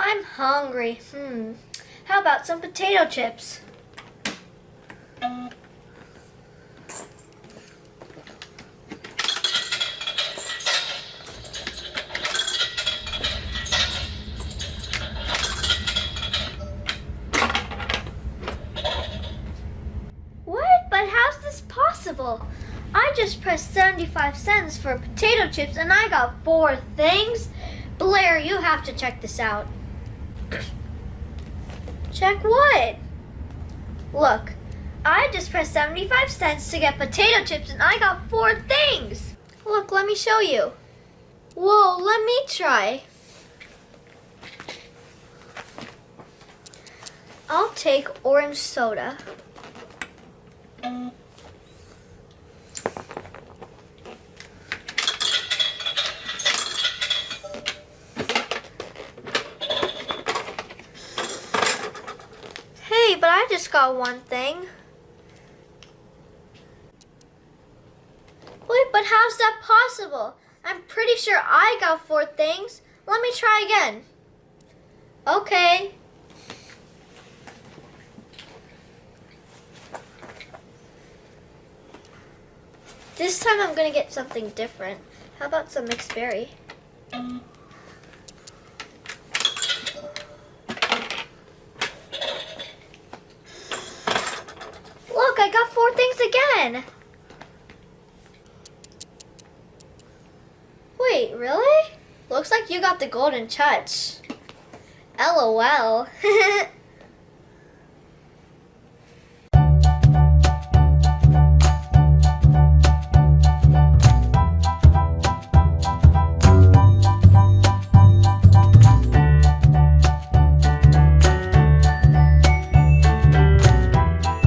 I'm hungry. How about some potato chips? What? But how's this possible? I just pressed 75 cents for potato chips and I got 4 things? Blaire, you have to check this out. Check what? Look, I just pressed 75 cents to get potato chips and I got 4 things. Look, let me show you. Whoa, let me try. I'll take orange soda. Hey, but I just got 1 thing. Wait, but how's that possible? I'm pretty sure I got 4 things. Let me try again. Okay. This time I'm gonna get something different. How about some mixed berry? Look, I got 4 things again. Wait, really? Looks like you got the golden touch. LOL.